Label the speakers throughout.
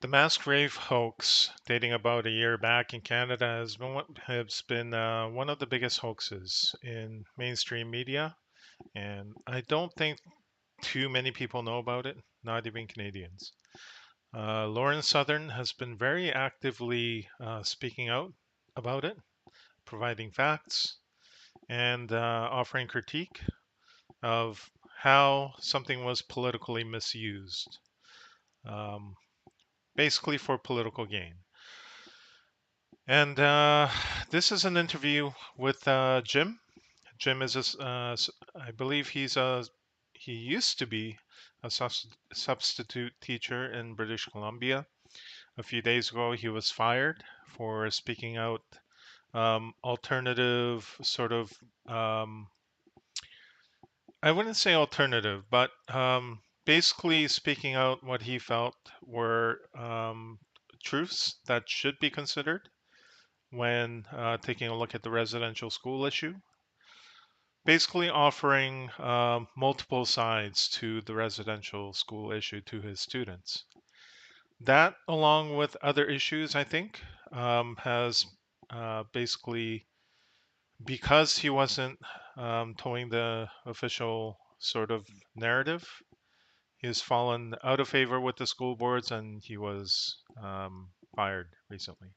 Speaker 1: The mass grave hoax, dating about a year back in Canada, has been one of the biggest hoaxes in mainstream media, and I don't think too many people know about it, not even Canadians. Lauren Southern has been very actively speaking out about it, providing facts, and offering critique of how something was politically misused, um, basically for political gain. And this is an interview with Jim. Jim is, I believe he used to be a substitute teacher in British Columbia. A few days ago, he was fired for speaking out alternative sort of, um, I wouldn't say alternative, but basically speaking out what he felt were truths that should be considered when taking a look at the residential school issue, basically offering multiple sides to the residential school issue to his students. That, along with other issues, I think, has basically, because he wasn't towing the official sort of narrative, he has fallen out of favor with the school boards and he was fired recently.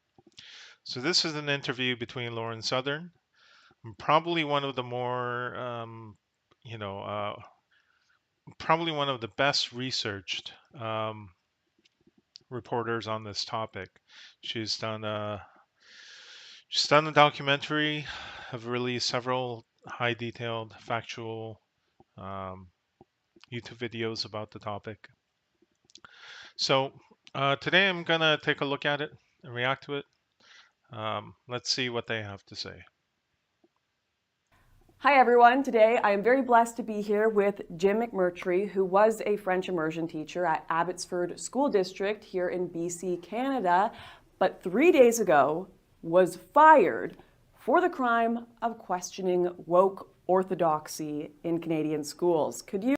Speaker 1: So, this is an interview between Lauren Southern, probably one of the more, you know, probably one of the best researched reporters on this topic. She's done a she's done a documentary, have released several high detailed factual um, YouTube videos about the topic. So today I'm gonna take a look at it and react to it. Let's see what they have to say.
Speaker 2: Hi everyone. Today I am very blessed to be here with Jim McMurtry, who was a French immersion teacher at Abbotsford School District here in BC, Canada, but 3 days ago was fired for the crime of questioning woke orthodoxy in Canadian schools. Could you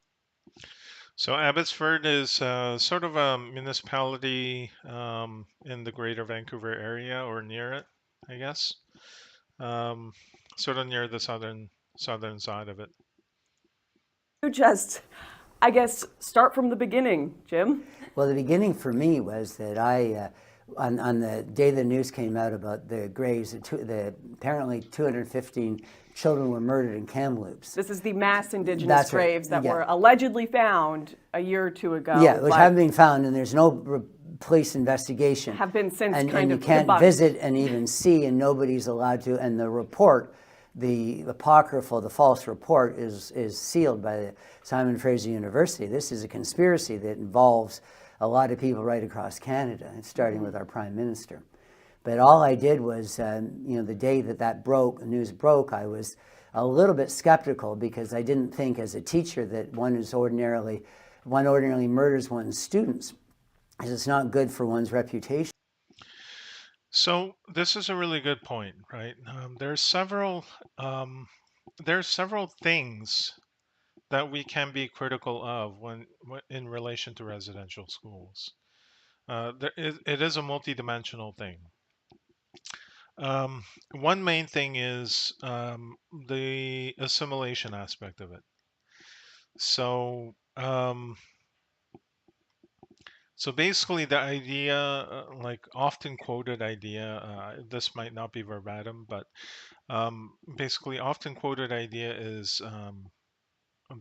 Speaker 1: So Abbotsford is sort of a municipality in the Greater Vancouver area or near it, I guess. Um, Sort of near the southern side of it.
Speaker 2: just, I guess, start from the beginning, Jim?
Speaker 3: Well, the beginning for me was that on the day the news came out about the graves, apparently 215 children were murdered in Kamloops.
Speaker 2: This is the mass Indigenous
Speaker 3: That's right,
Speaker 2: graves that
Speaker 3: yeah.
Speaker 2: were allegedly found a year or two ago.
Speaker 3: Yeah, which
Speaker 2: but
Speaker 3: haven't been found, and there's no police investigation.
Speaker 2: have been since
Speaker 3: and
Speaker 2: kind
Speaker 3: you
Speaker 2: of
Speaker 3: can't
Speaker 2: debunked.
Speaker 3: visit and even see, and nobody's allowed to. And the report, the apocryphal, the false report, is sealed by the Simon Fraser University. This is a conspiracy that involves a lot of people right across Canada, starting with our Prime Minister. But all I did was, the day that news broke, I was a little bit skeptical because I didn't think as a teacher that one ordinarily murders one's students, because it's not good for one's reputation.
Speaker 1: So this is a really good point, right? There's several things that we can be critical of when in relation to residential schools. It is a multidimensional thing. One main thing is the assimilation aspect of it. So, so basically, the idea, like often quoted idea, this might not be verbatim, but basically, often quoted idea is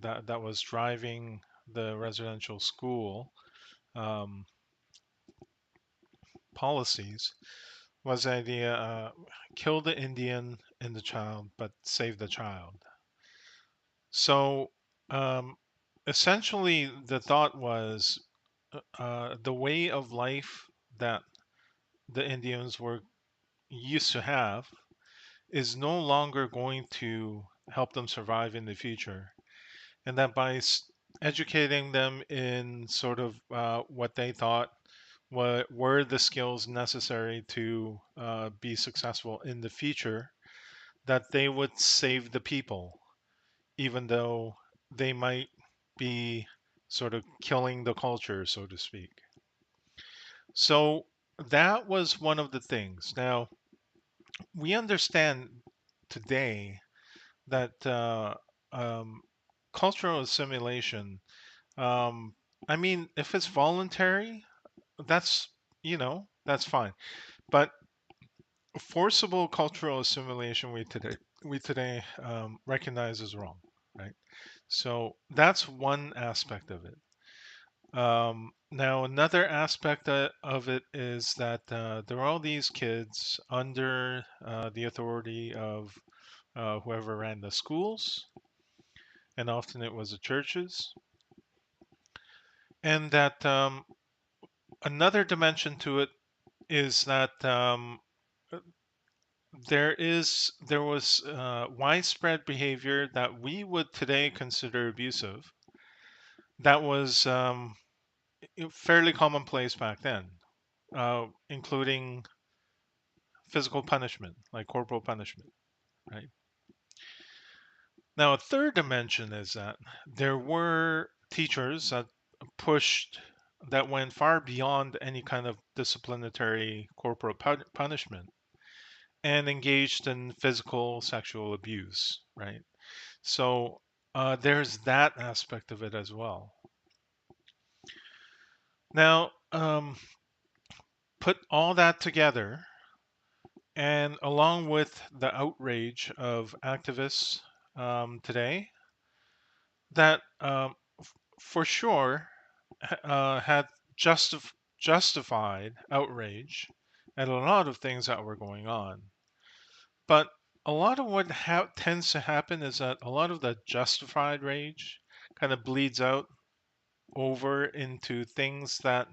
Speaker 1: that was driving the residential school um, policies was the idea kill the Indian in the child, but save the child. So um, essentially, the thought was the way of life that the Indians were used to have is no longer going to help them survive in the future. And that by educating them in sort of what they thought were the skills necessary to be successful in the future, that they would save the people, even though they might be sort of killing the culture, so to speak. So that was one of the things. Now, we understand today that um, cultural assimilation, um, I mean, if it's voluntary, that's, that's fine. But forcible cultural assimilation, we today recognize as wrong, right? So that's one aspect of it. Now, another aspect of it is that there are all these kids under the authority of whoever ran the schools, and often it was the churches, and that another dimension to it is that there was widespread behavior that we would today consider abusive that was fairly commonplace back then, including physical punishment, like corporal punishment, right? Now, a third dimension is that there were teachers that pushed, that went far beyond any kind of disciplinary corporal punishment and engaged in physical sexual abuse, right? So there's that aspect of it as well. Now, put all that together, and along with the outrage of activists today, that for sure had justified outrage at a lot of things that were going on. But a lot of what tends to happen is that a lot of the justified rage kind of bleeds out over into things that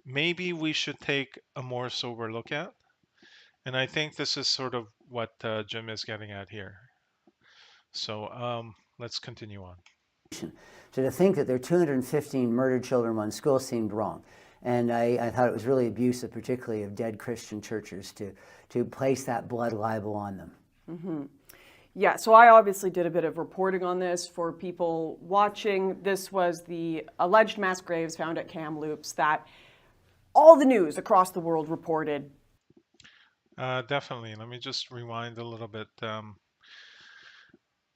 Speaker 1: maybe we should take a more sober look at. And I think this is sort of what Jim is getting at here. So let's continue on.
Speaker 3: So to think that there are 215 murdered children in one school seemed wrong. And I thought it was really abusive, particularly of dead Christian churches, to place that blood libel on them.
Speaker 2: Yeah, so I obviously did a bit of reporting on this for people watching. This was the alleged mass graves found at Kamloops that all the news across the world reported.
Speaker 1: Definitely. Let me just rewind a little bit.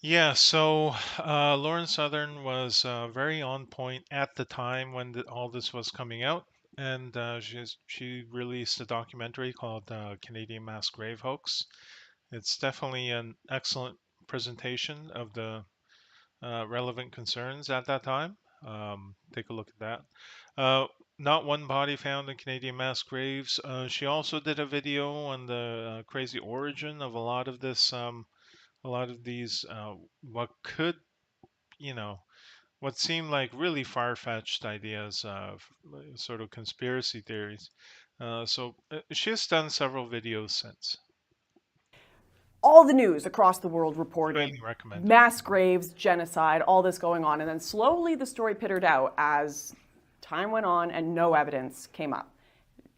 Speaker 1: Yeah, so Lauren Southern was very on point at the time when all this was coming out, and she released a documentary called Canadian Mass Grave Hoax. It's definitely an excellent presentation of the relevant concerns at that time. Take a look at that. Uh, Not one body found in Canadian mass graves. She also did a video on the crazy origin of a lot of this, a lot of these, what could, you know, what seemed like really far-fetched ideas of sort of conspiracy theories. So she has done several videos since.
Speaker 2: All the news across the world reported
Speaker 1: Highly recommended.
Speaker 2: mass graves, genocide, all this going on. And then slowly the story pittered out as time went on and no evidence came up.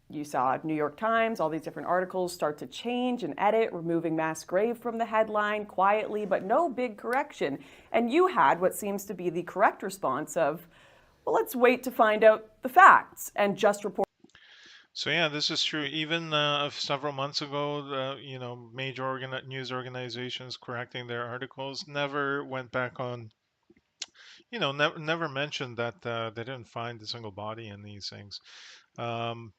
Speaker 2: You saw New York Times, all these different articles start to change and edit, removing mass grave from the headline quietly, but no big correction. And you had what seems to be the correct response of, well, let's wait to find out the facts and just report.
Speaker 1: So yeah, this is true. Even several months ago, major news organizations correcting their articles never went back on, never mentioned that they didn't find a single body in these things. Um,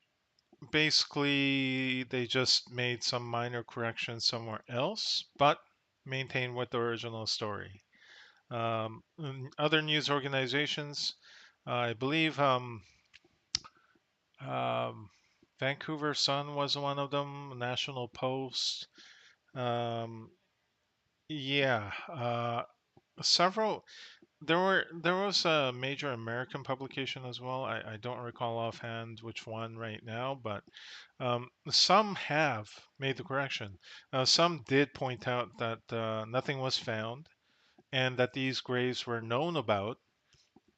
Speaker 1: Basically, they just made some minor corrections somewhere else, but maintained with the original story. Other news organizations, I believe. Um, Vancouver Sun was one of them. National Post. Um, yeah, several. There was a major American publication as well. I don't recall offhand which one right now, but some have made the correction. Some did point out that nothing was found and that these graves were known about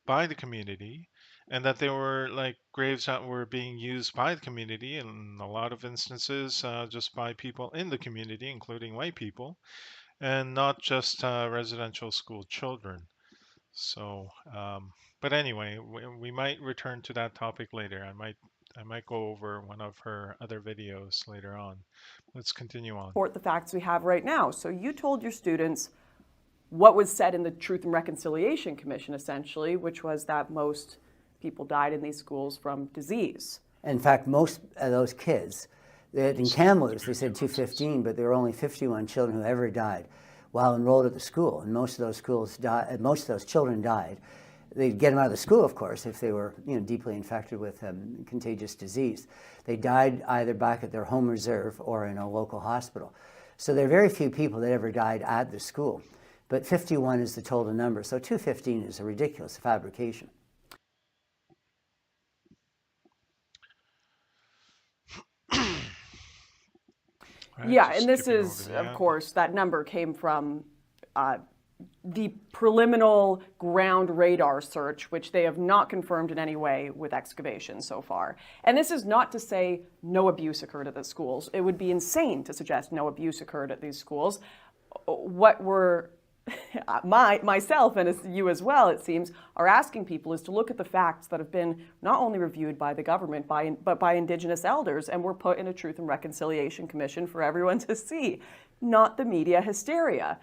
Speaker 1: by the community, and that they were like graves that were being used by the community in a lot of instances, just by people in the community, including white people, and not just residential school children. So but anyway, we might return to that topic later. I might I might go over one of her other videos later on. Let's continue on.
Speaker 2: Report the facts we have right now. So you told your students what was said in the Truth and Reconciliation Commission, essentially, which was that most people died in these schools from disease.
Speaker 3: In fact, most of those kids, in Kamloops, they said 215, but there were only 51 children who ever died while enrolled at the school, and most of those schools died. Most of those children died. They'd get them out of the school, of course, if they were, deeply infected with contagious disease. They died either back at their home reserve or in a local hospital. So there are very few people that ever died at the school, but 51 is the total number. So 215 is a ridiculous fabrication.
Speaker 1: Right,
Speaker 2: Yeah,
Speaker 1: just
Speaker 2: and this
Speaker 1: skipping over
Speaker 2: is,
Speaker 1: the
Speaker 2: of
Speaker 1: end.
Speaker 2: course, that number came from the preliminary ground radar search, which they have not confirmed in any way with excavation so far. And this is not to say no abuse occurred at the schools. It would be insane to suggest no abuse occurred at these schools. What we're myself and you as well, it seems, are asking people is to look at the facts that have been not only reviewed by the government, but by Indigenous elders, and were put in a Truth and Reconciliation Commission for everyone to see, not the media hysteria.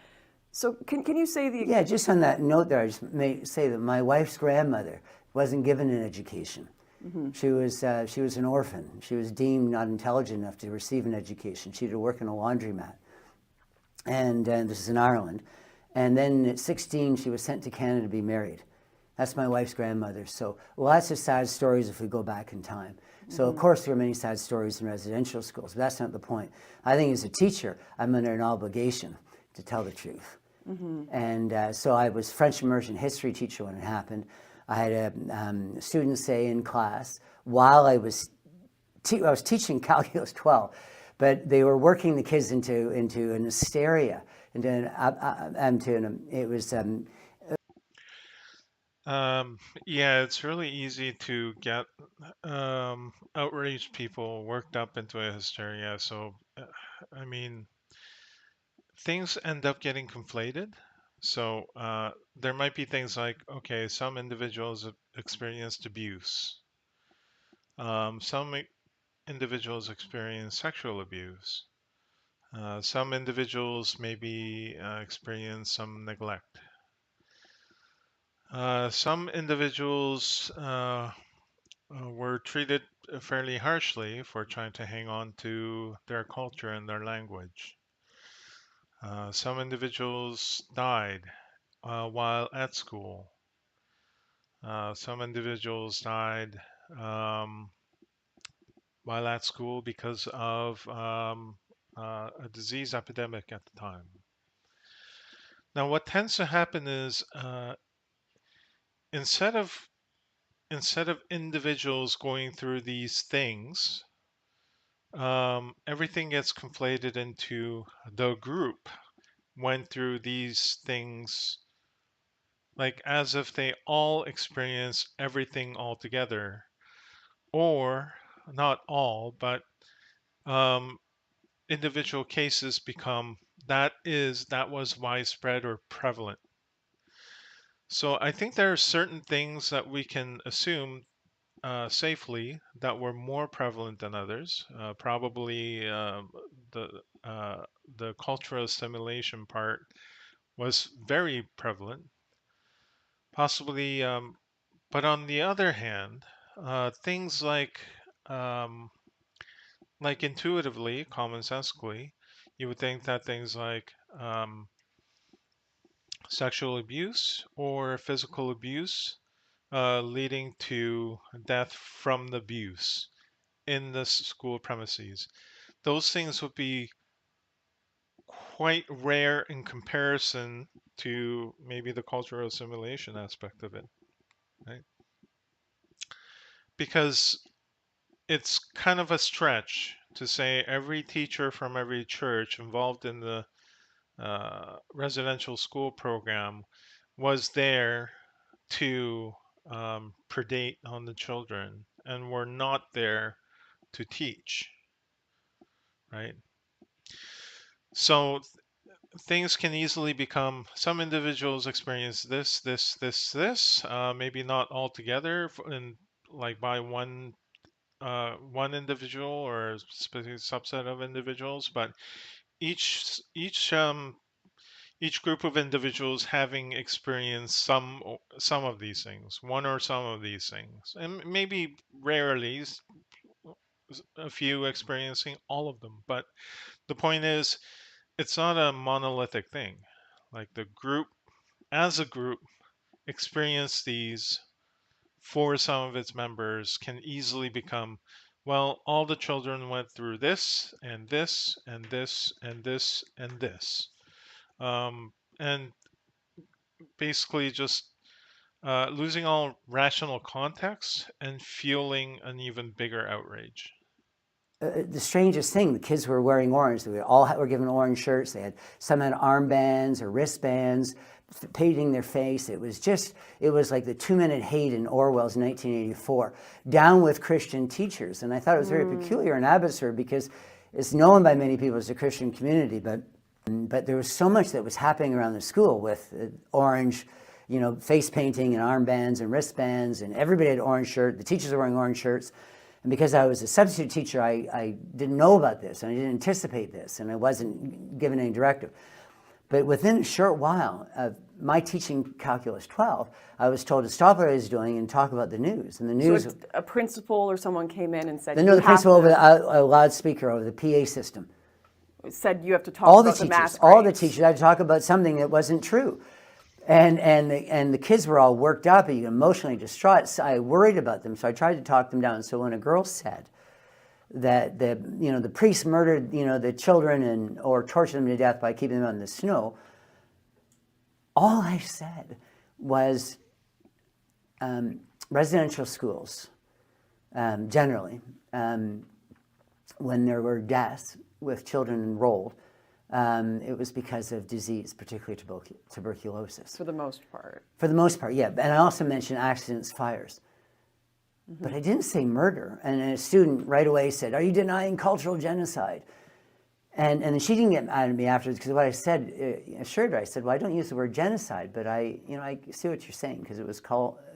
Speaker 2: So can you say the...
Speaker 3: Yeah, just on that note there, I just may say that my wife's grandmother wasn't given an education. Mm-hmm. She was an orphan. She was deemed not intelligent enough to receive an education. She had to work in a laundromat. And this is in Ireland. And then at 16, she was sent to Canada to be married. That's my wife's grandmother. So lots of sad stories if we go back in time. So, of course, there are many sad stories in residential schools, but that's not the point. I think as a teacher, I'm under an obligation to tell the truth. Mm-hmm. And so I was French immersion history teacher when it happened. I had a student say in class, while I was teaching Calculus 12, but they were working the kids into an hysteria.
Speaker 1: Yeah, it's really easy to get outraged people worked up into a hysteria. So, I mean, things end up getting conflated. So, there might be things like, okay, some individuals have experienced abuse. Some individuals experience sexual abuse. Some individuals maybe experience some neglect. Some individuals were treated fairly harshly for trying to hang on to their culture and their language. Some individuals died while at school. Some individuals died um, while at school because of a disease epidemic at the time. Now, what tends to happen is instead of individuals going through these things, everything gets conflated into the group went through these things, like as if they all experience everything all together, or not all, but um, individual cases become that was widespread or prevalent. So I think there are certain things that we can assume safely that were more prevalent than others. Probably the the cultural assimilation part was very prevalent, possibly. But on the other hand, things um, like intuitively, commonsensically, you would think that things like sexual abuse or physical abuse leading to death from the abuse in the school premises. Those things would be quite rare in comparison to maybe the cultural assimilation aspect of it, right? Because it's kind of a stretch to say every teacher from every church involved in the residential school program was there to predate on the children and were not there to teach, right? So things can easily become some individuals experience this, maybe not all together, and like by one one individual or a specific subset of individuals, but each each um, each group of individuals having experienced some of these things, one or some of these things, and maybe rarely a few experiencing all of them. But the point is, it's not a monolithic thing. Like the group, as a group, experience these for some of its members can easily become, well, all the children went through this and this and this and this and this. And basically just losing all rational context and fueling an even bigger outrage.
Speaker 3: The strangest thing, the kids were wearing orange. They all were given orange shirts. They had some had armbands or wristbands, painting their face. It was like the 2-minute hate in Orwell's 1984. Down with Christian teachers. And I thought it was very peculiar in Abbotsford because it's known by many people as a Christian community, but there was so much that was happening around the school with orange, face painting and armbands and wristbands, and everybody had orange shirts. The teachers were wearing orange shirts. And because I was a substitute teacher, I didn't know about this, and I didn't anticipate this, and I wasn't given any directive. But within a short while of my teaching Calculus 12, I was told to stop what I was doing and talk about the news. And the news.
Speaker 2: So a principal or someone came in and said,
Speaker 3: No, the principal over a loudspeaker over the PA system.
Speaker 2: Said you have to talk
Speaker 3: All the
Speaker 2: about the
Speaker 3: teachers,
Speaker 2: mask
Speaker 3: all the
Speaker 2: rates.
Speaker 3: teachers had to talk about something that wasn't true. And the kids were all worked up and emotionally distraught. So I worried about them, so I tried to talk them down. So when a girl said that the priest murdered the children or tortured them to death by keeping them on the snow, all I said was residential schools generally, when there were deaths with children enrolled, it was because of disease, particularly tuberculosis.
Speaker 2: For the most part.
Speaker 3: For the most part, yeah. And I also mentioned accidents, fires. Mm-hmm. But I didn't say murder. And a student right away said, "Are you denying cultural genocide?" And she didn't get mad at me afterwards because what I said, assured her, I said, "Well, I don't use the word genocide, but I see what you're saying because it was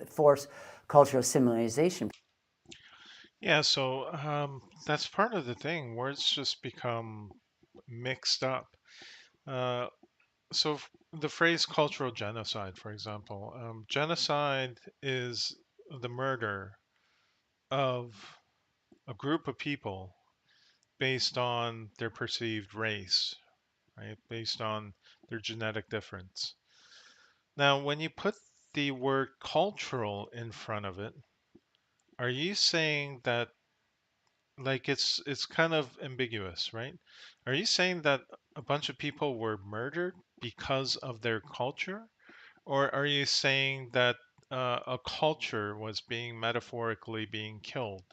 Speaker 3: forced cultural assimilation."
Speaker 1: Yeah, so that's part of the thing. Words just become mixed up. Uh, the phrase cultural genocide, for example, genocide is the murder of a group of people based on their perceived race, right? Based on their genetic difference. Now, when you put the word cultural in front of it, are you saying that, like, it's kind of ambiguous, right? Are you saying that a bunch of people were murdered because of their culture? Or are you saying that a culture was metaphorically being killed?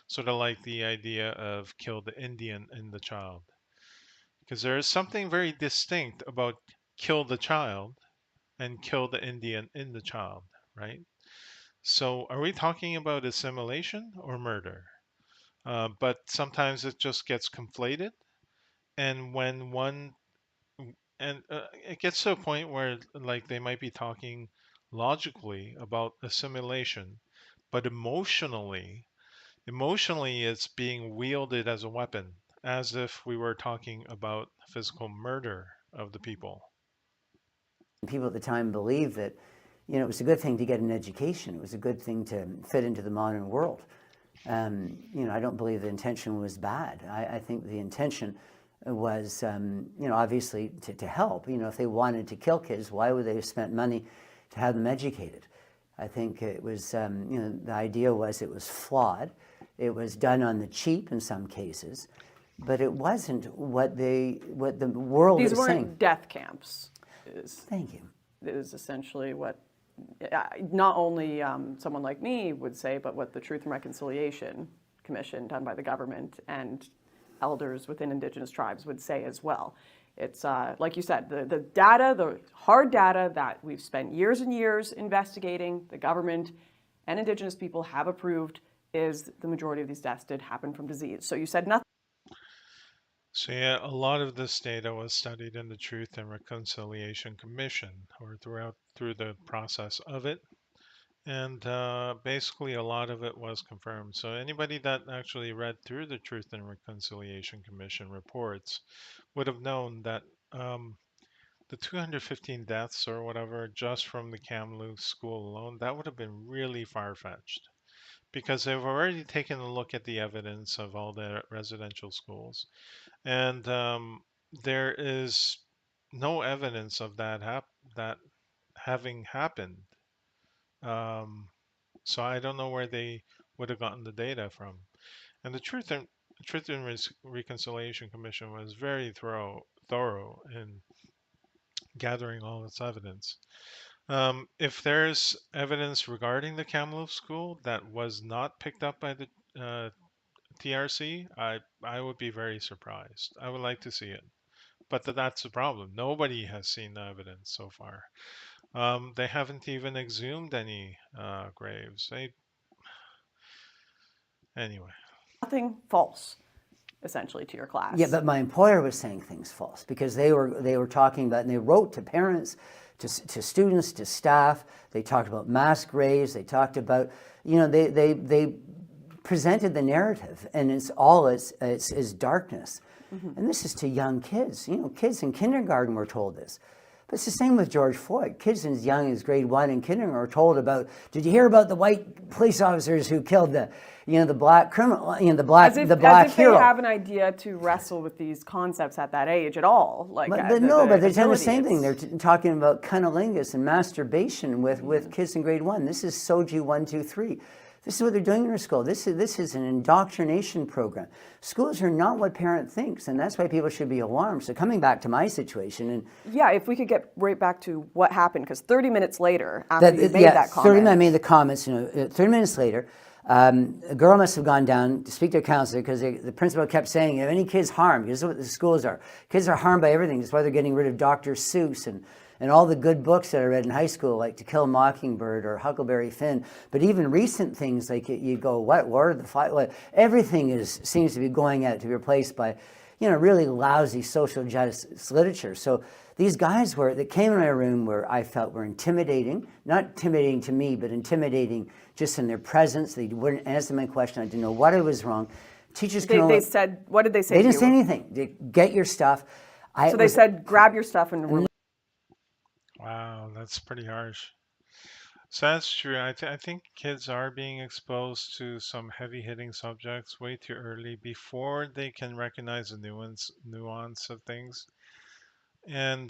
Speaker 1: Sort of like the idea of kill the Indian in the child. Because there is something very distinct about kill the child and kill the Indian in the child, right? So are we talking about assimilation or murder? But sometimes it just gets conflated. And when one and it gets to a point where like they might be talking logically about assimilation, but emotionally it's being wielded as a weapon, as if we were talking about physical murder of the people.
Speaker 3: People at the time believed that it was a good thing to get an education. It was a good thing to fit into the modern world. I don't believe the intention was bad. I think the intention was, obviously to help. If they wanted to kill kids, why would they have spent money to have them educated? I think it was, the idea was it was flawed. It was done on the cheap in some cases, but it wasn't what the world
Speaker 2: These
Speaker 3: is
Speaker 2: weren't
Speaker 3: saying.
Speaker 2: death camps.
Speaker 3: Thank you.
Speaker 2: Is essentially what not only someone like me would say, but what the Truth and Reconciliation Commission done by the government and elders within Indigenous tribes would say as well. It's like you said, the data, the hard data that we've spent years and years investigating, the government and Indigenous people have approved is the majority of these deaths did happen from disease. So you said nothing.
Speaker 1: So yeah, a lot of this data was studied in the Truth and Reconciliation Commission, or through the process of it. And basically, a lot of it was confirmed. So anybody that actually read through the Truth and Reconciliation Commission reports would have known that the 215 deaths or whatever just from the Kamloops school alone, that would have been really far-fetched because they've already taken a look at the evidence of all the residential schools, and there is no evidence of that having happened. Um, so I don't know where they would have gotten the data from. And the Truth and Reconciliation Commission was very thorough in gathering all its evidence. If there's evidence regarding the Kamloops school that was not picked up by the TRC, I would be very surprised. I would like to see it, but that's the problem. Nobody has seen the evidence so far. They haven't even exhumed any graves. Anyway.
Speaker 2: Nothing false, essentially, to your
Speaker 3: Yeah,
Speaker 2: class.
Speaker 3: but my employer was saying things false because they were talking about, and they wrote to parents, to students, to staff. They talked about mass graves. They talked about, they presented the narrative, and it's all it's darkness.
Speaker 2: Mm-hmm.
Speaker 3: And this is to young kids. Kids in kindergarten were told this. But it's the same with George Floyd. Kids as young as grade 1 in kindergarten are told about. Did you hear about the white police officers who killed the black criminal, the
Speaker 2: As
Speaker 3: black
Speaker 2: if they
Speaker 3: hero?
Speaker 2: have an idea to wrestle with these concepts at that age at all. Like
Speaker 3: But no, but they're saying the
Speaker 2: ability,
Speaker 3: same thing. They're
Speaker 2: it's
Speaker 3: talking about cunnilingus and masturbation with kids in grade 1. This is Soji 1, 2, 3. This is what they're doing in our school. This is an indoctrination program. Schools are not what parent thinks, and that's why people should be alarmed. So coming back to my situation, and
Speaker 2: yeah. If we could get right back to what happened, because 30 minutes later, after you made that
Speaker 3: 30, I
Speaker 2: comment,
Speaker 3: made the comments. 30 minutes later, a girl must have gone down to speak to a counselor because the principal kept saying, "If any kids harmed," because this is what the schools are. Kids are harmed by everything. That's why they're getting rid of Dr. Seuss and all the good books that I read in high school, like To Kill a Mockingbird or Huckleberry Finn. But even recent things, like you go, what, Lord of the Flies? What? Everything seems to be going out to be replaced by, really lousy social justice literature. So these guys that came in my room where I felt were intimidating, not intimidating to me, but intimidating just in their presence. They wouldn't answer my question. I didn't know what I was wrong. Teachers can only,
Speaker 2: they said, what did they say
Speaker 3: they
Speaker 2: to
Speaker 3: didn't say
Speaker 2: you?
Speaker 3: anything. Get your stuff.
Speaker 2: So they said, grab your stuff and
Speaker 1: Wow, that's pretty harsh. So that's true. I think kids are being exposed to some heavy hitting subjects way too early before they can recognize the nuance of things. And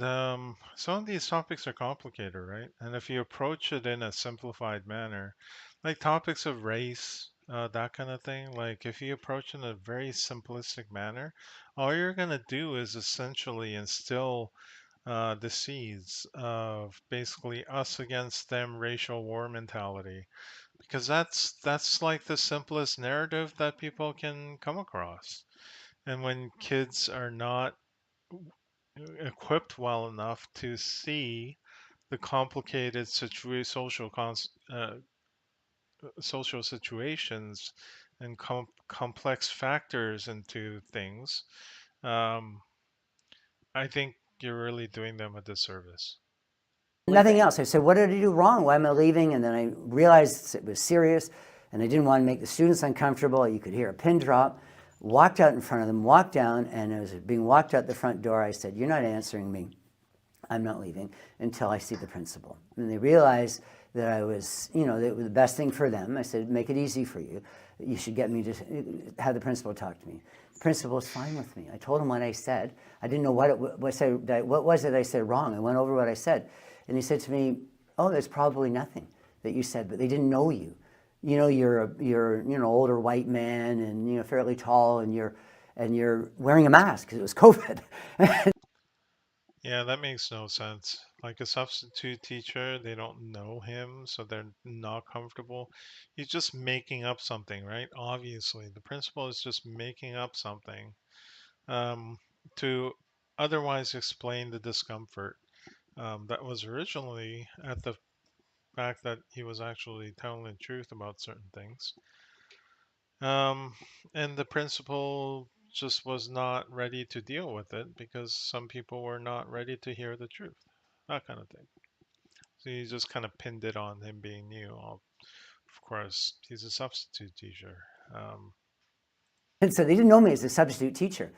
Speaker 1: some of these topics are complicated, right? And if you approach it in a simplified manner, like topics of race, that kind of thing, like if you approach in a very simplistic manner, all you're going to do is essentially instill the seeds of basically us against them racial war mentality, because that's like the simplest narrative that people can come across. And when kids are not equipped well enough to see the complicated social situations and complex factors into things, um, I think you're really doing them a disservice.
Speaker 3: nothing
Speaker 2: leaving.
Speaker 3: else. I said, what did I do wrong? Why am I leaving? And then I realized it was serious, and I didn't want to make the students uncomfortable. You could hear a pin drop. Walked out in front of them, walked down, and as I was being walked out the front door, I said, you're not answering me. I'm not leaving until I see the principal. And they realized that I was, that it was the best thing for them. I said, make it easy for you. You should get me to have the principal talk to me. The principal was fine with me. I told him what I said. I didn't know what was it I said wrong. I went over what I said. And he said to me, oh, there's probably nothing that you said, but they didn't know you. You're older white man and fairly tall, and you're wearing a mask because it was COVID.
Speaker 1: Yeah, that makes no sense. Like a substitute teacher, they don't know him, so they're not comfortable. He's just making up something, right? Obviously, the principal is just making up something um, to otherwise explain the discomfort that was originally at the fact that he was actually telling the truth about certain things. Um, and the principal just was not ready to deal with it because some people were not ready to hear the truth, that kind of thing. So you just kind of pinned it on him being new. Well, of course, he's a substitute teacher. Um,
Speaker 3: And so they didn't know me as a substitute teacher.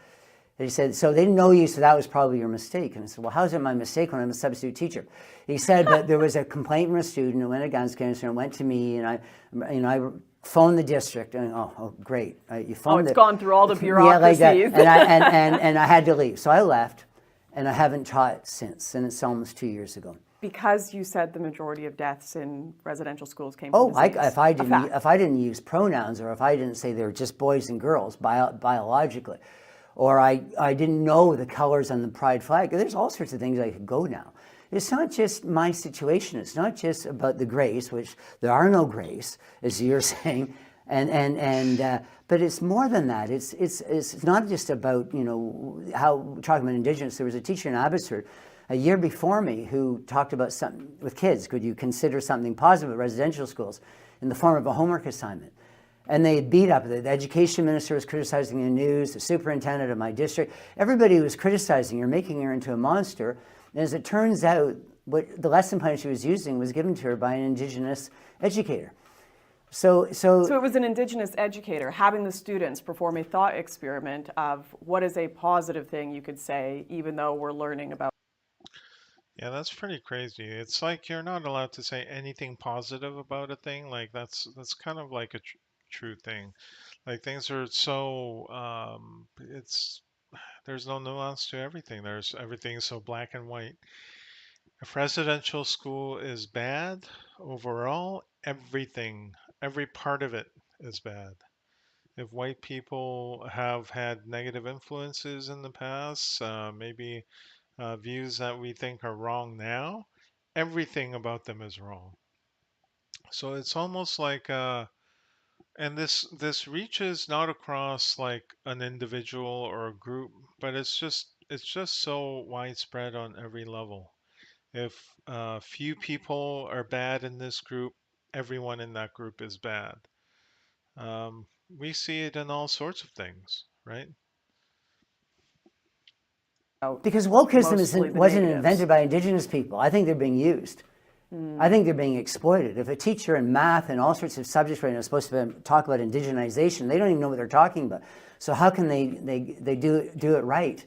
Speaker 3: He said, so they didn't know you, so that was probably your mistake. And I said, well, how's it my mistake when I'm a substitute teacher? He said, but there was a complaint from a student who went to guns cancer and went to me, and I phoned the district, and oh great, you
Speaker 2: Oh,
Speaker 3: phoned
Speaker 2: it's
Speaker 3: it.
Speaker 2: gone through all the
Speaker 3: Yeah, like that,
Speaker 2: bureaucracies.
Speaker 3: and I had to leave. So I left, and I haven't taught since, and it's almost 2 years ago.
Speaker 2: Because you said the majority of deaths in residential schools came
Speaker 3: Oh,
Speaker 2: from disease.
Speaker 3: if I didn't use pronouns, or if I didn't say they were just boys and girls biologically, or I didn't know the colors on the pride flag, there's all sorts of things I could go now. It's not just my situation. It's not just about the grace, which there are no grace, as you're saying, but it's more than that. It's not just about, how talking about Indigenous. There was a teacher in Abbotsford a year before me who talked about something with kids. Could you consider something positive at residential schools in the form of a homework assignment? And they beat up. The education minister was criticizing the news, the superintendent of my district. Everybody was criticizing her, making her into a monster. And as it turns out, what the lesson plan she was using was given to her by an Indigenous educator. So
Speaker 2: it was an Indigenous educator having the students perform a thought experiment of what is a positive thing you could say, even though we're learning about.
Speaker 1: yeah, that's pretty crazy. It's like you're not allowed to say anything positive about a thing. Like that's kind of like a true thing. Like things are so it's there's no nuance to everything. There's everything is so black and white. If residential school is bad overall, every part of it is bad. If white people have had negative influences in the past, maybe views that we think are wrong now, everything about them is wrong. So it's almost like, and this reaches not across like an individual or a group, but it's just so widespread on every level. If few people are bad in this group, everyone in that group is bad. We see it in all sorts of things, right?
Speaker 3: because wokeism
Speaker 2: Mostly the
Speaker 3: wasn't
Speaker 2: negatives.
Speaker 3: invented by Indigenous people, I think they're being used. I think they're being exploited. If a teacher in math and all sorts of subjects right now is supposed to talk about indigenization, they don't even know what they're talking about. So how can they do it right?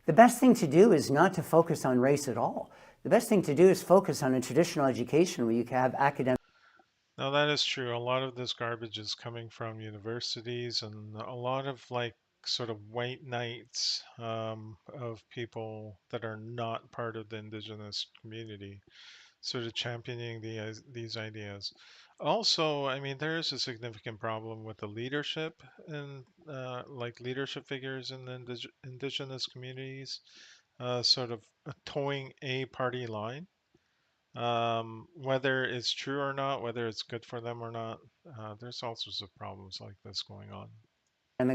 Speaker 3: The best thing to do is not to focus on race at all. The best thing to do is focus on a traditional education where you can have academic.
Speaker 1: Now that is true. A lot of this garbage is coming from universities and a lot of like sort of white knights of people that are not part of the indigenous community, sort of championing these ideas. Also, I mean, there is a significant problem with the leadership and like leadership figures in the indigenous communities, sort of towing a party line. Whether it's true or not, whether it's good for them or not, there's all sorts of problems like this going on.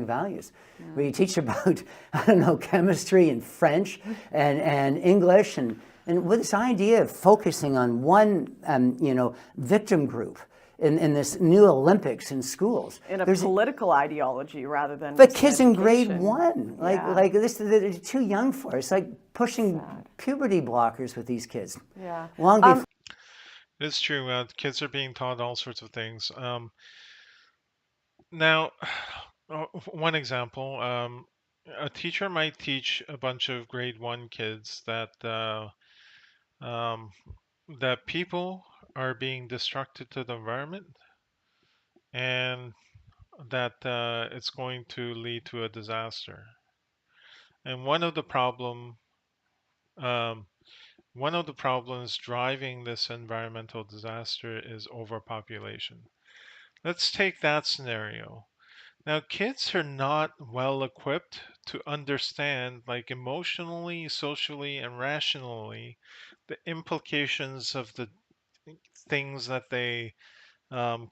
Speaker 3: Values,
Speaker 2: Yeah.
Speaker 3: where you teach about, I don't know, chemistry and French and English, and with this idea of focusing on one, victim group in this new Olympics in schools.
Speaker 2: In a political ideology rather than
Speaker 3: But
Speaker 2: just
Speaker 3: kids
Speaker 2: an
Speaker 3: in grade
Speaker 2: education.
Speaker 3: one,
Speaker 2: Yeah.
Speaker 3: like this, they're too young for it. It's like pushing
Speaker 2: Sad.
Speaker 3: puberty blockers with these kids.
Speaker 2: Yeah.
Speaker 3: Long before.
Speaker 1: It's true. Kids are being taught all sorts of things. Now, one example, a teacher might teach a bunch of grade one kids um, that people are being destructive to the environment and that it's going to lead to a disaster. And um, one of the problems driving this environmental disaster is overpopulation. Let's take that scenario. Now, kids are not well equipped to understand, like emotionally, socially, and rationally, the implications of the things that they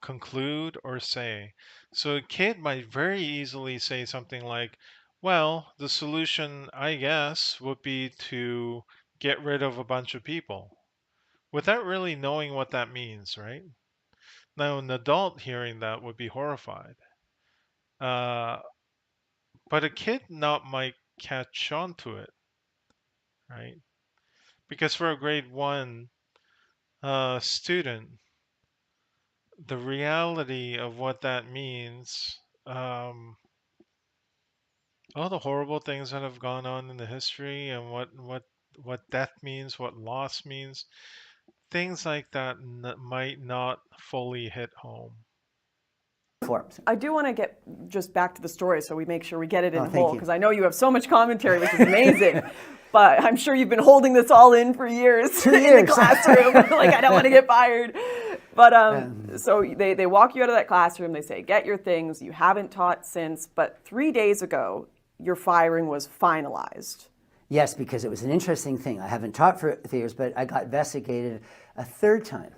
Speaker 1: conclude or say. So a kid might very easily say something like, well, the solution, I guess, would be to get rid of a bunch of people without really knowing what that means, right? Now, an adult hearing that would be horrified. Uh, but a kid not might catch on to it, right? Because for a grade one, student, the reality of what that means, um, all the horrible things that have gone on in the history, and what death means, what loss means, things like that might not fully hit home.
Speaker 3: Forms.
Speaker 2: I do want to get just back to the story so we make sure we get it in
Speaker 3: Oh, thank
Speaker 2: whole,
Speaker 3: you.
Speaker 2: because I know you have so much commentary, which is amazing. But I'm sure you've been holding this all in for years
Speaker 3: 2
Speaker 2: in the
Speaker 3: years.
Speaker 2: classroom. Like, I don't want to get fired. But so they walk you out of that classroom. They say, get your things. You haven't taught since. But 3 days ago, your firing was finalized.
Speaker 3: Yes, because it was an interesting thing. I haven't taught for years, but I got investigated a third time.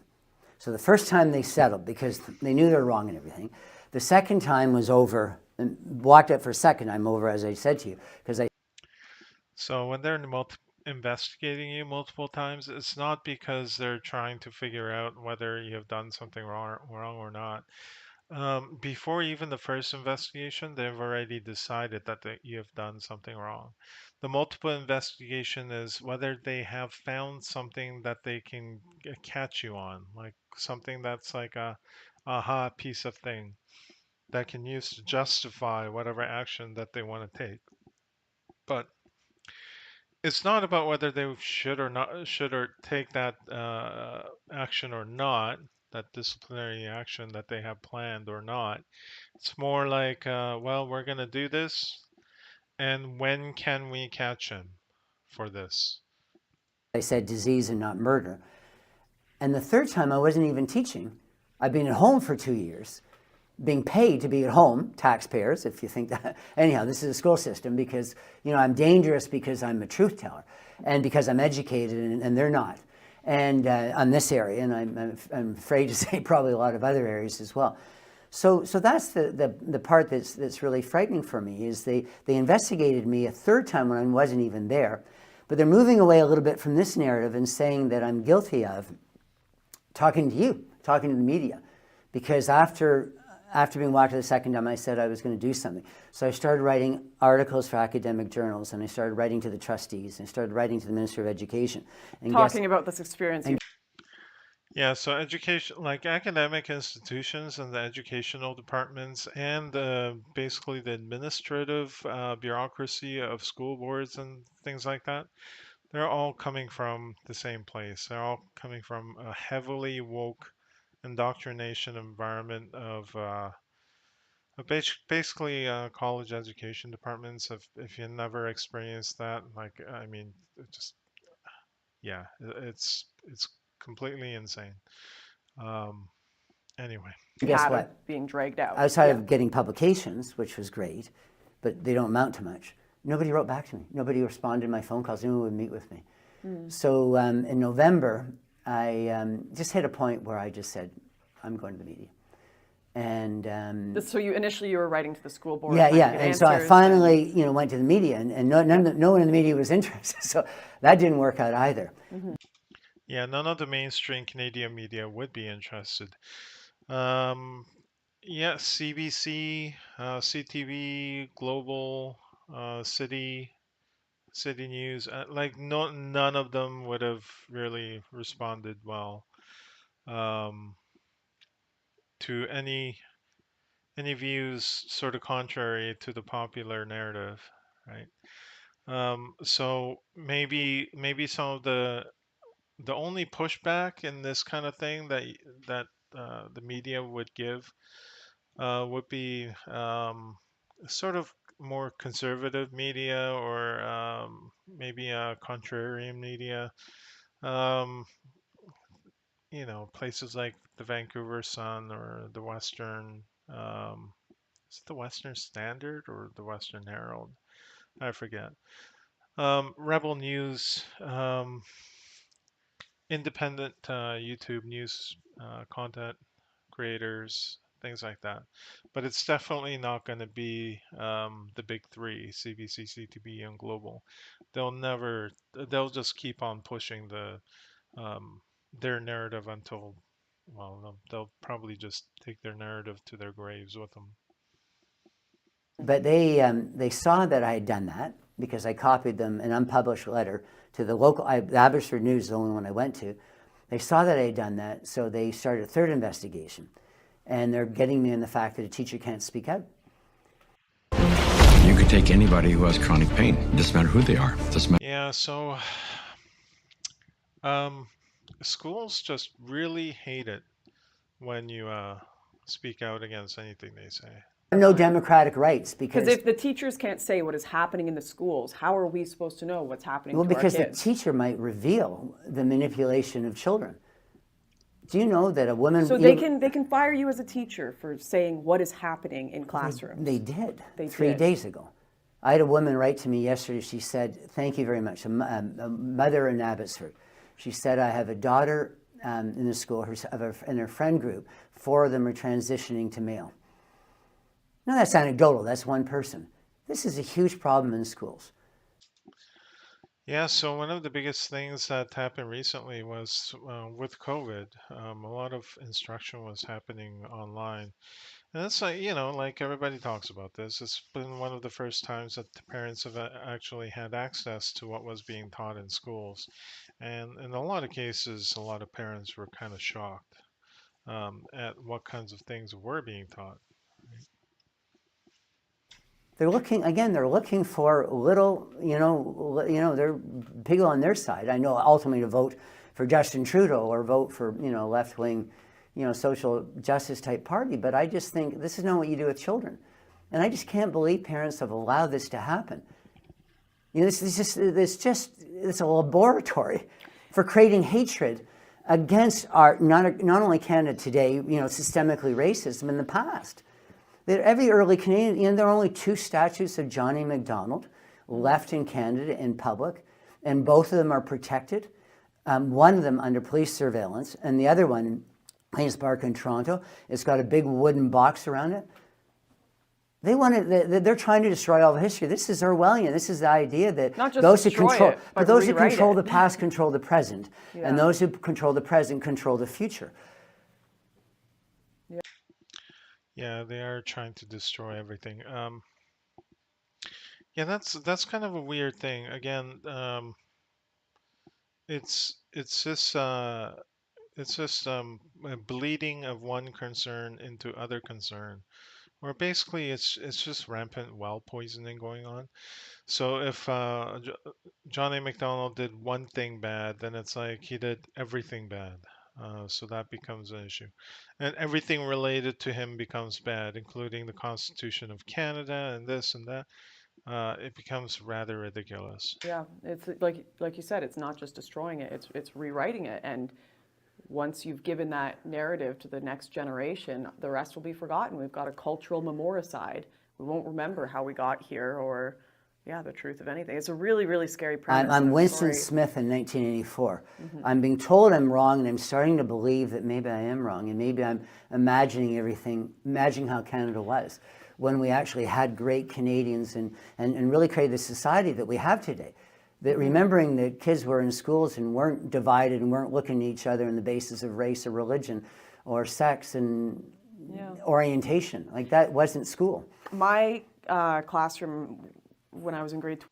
Speaker 3: So the first time they settled because they knew they were wrong and everything. The second time was over, and walked out for a second time over, as I said to you, because I
Speaker 1: So when they're investigating you multiple times, it's not because they're trying to figure out whether you have done something wrong or not. Before even the first investigation, they've already decided that you have done something wrong. The multiple investigation is whether they have found something that they can catch you on, like something that's like a aha piece of thing that can use to justify whatever action that they want to take. But it's not about whether they should or take that action or not, that disciplinary action that they have planned or not. It's more like, well, we're going to do this, and when can we catch him for this?
Speaker 3: said disease and not murder. And the third time I wasn't even teaching. I've been at home for 2 years, being paid to be at home, taxpayers, if you think that. Anyhow, this is a school system because, I'm dangerous because I'm a truth teller and because I'm educated and they're not. And on this area, and I'm afraid to say probably a lot of other areas as well. So that's the part that's really frightening for me is they investigated me a third time when I wasn't even there. But they're moving away a little bit from this narrative and saying that I'm guilty of talking to you, talking to the media, because after being walked the second time, I said I was going to do something. So I started writing articles for academic journals, and I started writing to the trustees, and I started writing to the Minister of Education. And
Speaker 2: Talking about this experience.
Speaker 1: Yeah, so education, like academic institutions and the educational departments, and basically the administrative bureaucracy of school boards and things like that, they're all coming from the same place. They're all coming from a heavily woke indoctrination environment of basically college education departments. If you never experienced that, like, I mean, it just, yeah, it's completely insane. Um, anyway.
Speaker 3: guess
Speaker 2: Had
Speaker 3: what?
Speaker 2: of being dragged out.
Speaker 3: Outside
Speaker 2: Yeah.
Speaker 3: of getting publications, which was great, but they don't amount to much, nobody wrote back to me. Nobody responded to my phone calls. No one would meet with me. So in November, I just hit a point where I just said, I'm going to the media. And
Speaker 2: So you were writing to the school board.
Speaker 3: yeah,
Speaker 2: trying to
Speaker 3: yeah.
Speaker 2: get
Speaker 3: And so I
Speaker 2: answers,
Speaker 3: finally, went to the media, and no one in the media was interested. So that didn't work out either.
Speaker 1: Yeah, none of the mainstream Canadian media would be interested. Um, yeah, CBC, CTV, Global, City News, like none of them would have really responded well um, to any views sort of contrary to the popular narrative, right? So maybe some of the only pushback in this kind of thing that the media would give would be sort of more conservative media or maybe a contrarian media. Um, places like the Vancouver Sun or the Western. Is it the Western Standard or the Western Herald? I forget. Rebel News, independent YouTube news content creators, things like that. But it's definitely not going to be the big three: CBC, CTV, and Global. They'll never. They'll just keep on pushing um, their narrative until, well, they'll probably just take their narrative to their graves with them.
Speaker 3: But they saw that I had done that because I copied them an unpublished letter to the local. The Abbotsford News is the only one I went to, They saw that I had done that, so they started a third investigation. And they're getting me in the fact that a teacher can't speak out.
Speaker 4: You could take anybody who has chronic pain. It doesn't matter who they are. It doesn't matter.
Speaker 1: Yeah, so um, schools just really hate it when you speak out against anything they say.
Speaker 3: No democratic rights
Speaker 2: Because
Speaker 3: because
Speaker 2: if the teachers can't say what is happening in the schools, how are we supposed to know what's happening
Speaker 3: well,
Speaker 2: to our
Speaker 3: because the
Speaker 2: kids?
Speaker 3: teacher might reveal the manipulation of children. Do you know that a woman?
Speaker 2: So they can fire you as a teacher for saying what is happening in classrooms.
Speaker 3: They did
Speaker 2: They
Speaker 3: 3
Speaker 2: did.
Speaker 3: days ago. I had a woman write to me yesterday. She said, "Thank you very much." A mother in Abbotsford. She said, "I have a daughter in the school, in her friend group. 4 of them are transitioning to male." Now that's anecdotal. That's one person. This is a huge problem in schools.
Speaker 1: Yeah, so one of the biggest things that happened recently was with COVID. A lot of instruction was happening online. And it's like, like everybody talks about this. It's been one of the first times that the parents have actually had access to what was being taught in schools. And in a lot of cases, a lot of parents were kind of shocked at what kinds of things were being taught.
Speaker 3: They're looking again. They're looking for little, they're big on their side. I know ultimately to vote for Justin Trudeau or vote for left wing, social justice type party. But I just think this is not what you do with children, and I just can't believe parents have allowed this to happen. It's a laboratory for creating hatred against our not only Canada today, systemically racism in the past. That every early Canadian, there are only 2 statues of John A. Macdonald left in Canada in public, and both of them are protected. One of them under police surveillance, and the other one in Queen's Park in Toronto. It's got a big wooden box around it. They're trying to destroy all the history. This is Orwellian. This is the idea that
Speaker 2: Not just
Speaker 3: those who
Speaker 2: destroy
Speaker 3: control,
Speaker 2: it, but
Speaker 3: those who
Speaker 2: rewrite
Speaker 3: control
Speaker 2: it.
Speaker 3: the past control the present,
Speaker 2: Yeah.
Speaker 3: and those who control the present control the future.
Speaker 1: Yeah, they are trying to destroy everything. Yeah, that's kind of a weird thing. Again, it's just a bleeding of one concern into other concern, where basically it's just rampant well poisoning going on. So if John A. MacDonald did one thing bad, then it's like he did everything bad. So that becomes an issue, and everything related to him becomes bad, including the Constitution of Canada and this and that. It becomes rather ridiculous.
Speaker 2: Yeah, it's like you said, it's not just destroying it; it's rewriting it. And once you've given that narrative to the next generation, the rest will be forgotten. We've got a cultural memoricide. We won't remember how we got here or, yeah, the truth of anything. It's a really, really scary premise.
Speaker 3: I'm
Speaker 2: and
Speaker 3: Winston
Speaker 2: sorry.
Speaker 3: Smith in 1984. I'm being told I'm wrong, and I'm starting to believe that maybe I am wrong, and maybe I'm imagining how Canada was when we actually had great Canadians and really created the society that we have today. That remembering that kids were in schools and weren't divided and weren't looking at each other on the basis of race or religion or sex and
Speaker 2: Yeah.
Speaker 3: orientation. Like that wasn't school.
Speaker 2: My classroom when I was in grade 12.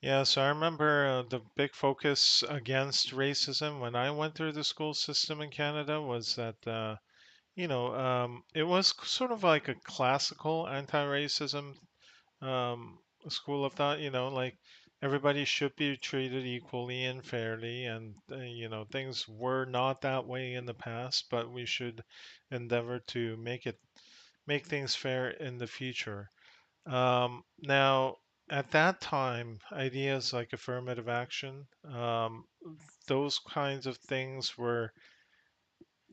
Speaker 1: Yeah, so I remember the big focus against racism when I went through the school system in Canada was that, it was sort of like a classical anti-racism um, school of thought, like everybody should be treated equally and fairly, and, things were not that way in the past, but we should endeavor to make things fair in the future. Now, at that time, ideas like affirmative action, those kinds of things were,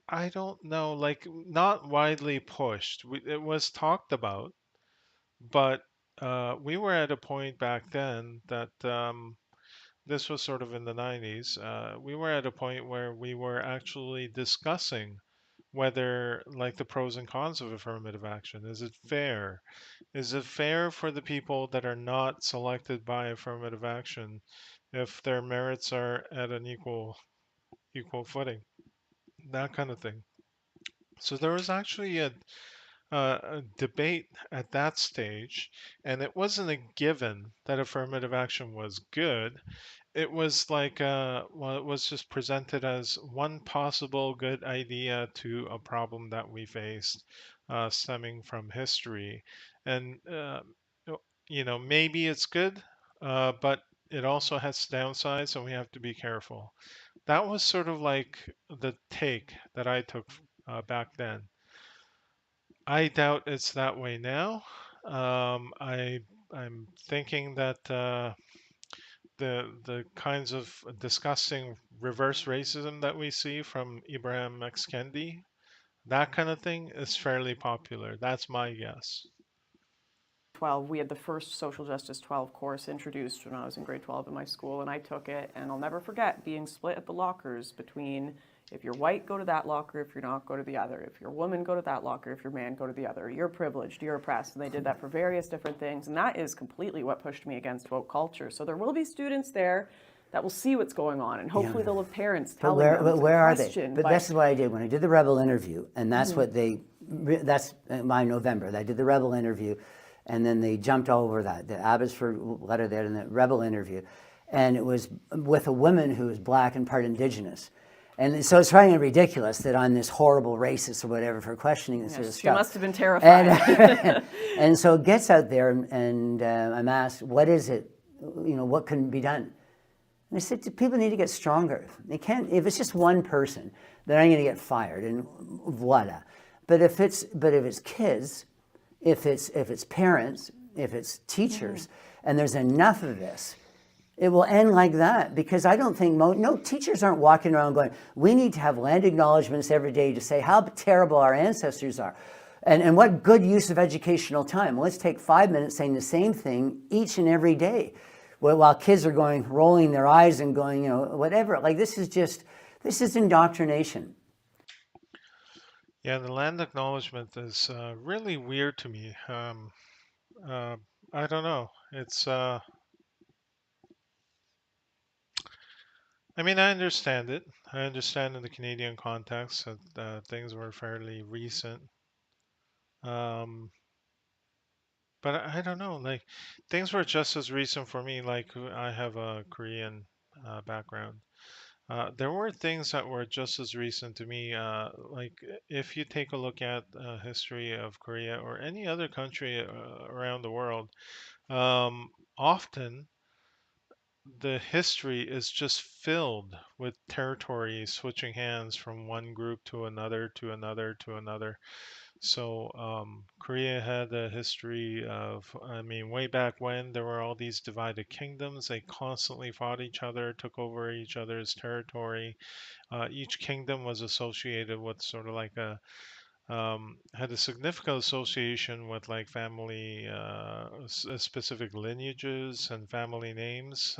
Speaker 1: I don't know, like not widely pushed. It was talked about, but we were at a point back then that this was sort of in the 90s. We were at a point where we were actually discussing whether, like, the pros and cons of affirmative action. Is it fair? Is it fair for the people that are not selected by affirmative action if their merits are at an equal footing? That kind of thing. So there was actually a debate at that stage, and it wasn't a given that affirmative action was good. it was like well, it was just presented as one possible good idea to a problem that we faced, stemming from history, and maybe it's good, but it also has downsides, and we have to be careful. That was sort of like the take that I took back then. I doubt it's that way now. I'm thinking that the kinds of disgusting reverse racism that we see from Ibrahim X. Kendi, that kind of thing is fairly popular. That's my guess.
Speaker 2: 12, we had the first Social Justice 12 course introduced when I was in grade 12 in my school, and I took it, and I'll never forget being split at the lockers between, if you're white, go to that locker; if you're not, go to the other; if you're a woman, go to that locker; if you're a man, go to the other. You're privileged, you're oppressed. And they did that for various different things, and that is completely what pushed me against woke culture. So there will be students there that will see what's going on, and hopefully they'll have parents
Speaker 3: But
Speaker 2: telling them to
Speaker 3: where are they?
Speaker 2: question.
Speaker 3: But this is what I did when I did the Rebel interview, and that's what that's my November. I did the Rebel interview, and then they jumped all over that, the Abbotsford letter there and the Rebel interview, and it was with a woman who was black and part Indigenous. And so it's trying to be ridiculous that I'm this horrible racist or whatever for questioning this sort of
Speaker 2: She
Speaker 3: stuff.
Speaker 2: must have been terrified.
Speaker 3: And so it gets out there, and I'm asked, what is it? What can be done? And I said, people need to get stronger. They can't, if it's just one person, then I'm going to get fired, and voila. But if it's kids, if it's parents, if it's teachers, and there's enough of this, it will end like that. Because I don't think no teachers aren't walking around going, we need to have land acknowledgements every day to say how terrible our ancestors are. And what good use of educational time? Well, let's take 5 minutes saying the same thing each and every day. While kids are rolling their eyes and going, whatever. Like this is indoctrination.
Speaker 1: Yeah, the land acknowledgement is really weird to me. Uh, I don't know. It's I mean, I understand it. I understand in the Canadian context that things were fairly recent. Um, but I don't know. Like, things were just as recent for me. Like, I have a Korean background. There were things that were just as recent to me. Like, if you take a look at history of Korea or any other country around the world, often the history is just filled with territory switching hands from one group to another to another to another. So Korea had a history of, I mean, way back when there were all these divided kingdoms. They constantly fought each other, took over each other's territory. Each kingdom was associated with sort of like had a significant association with like family, specific lineages and family names.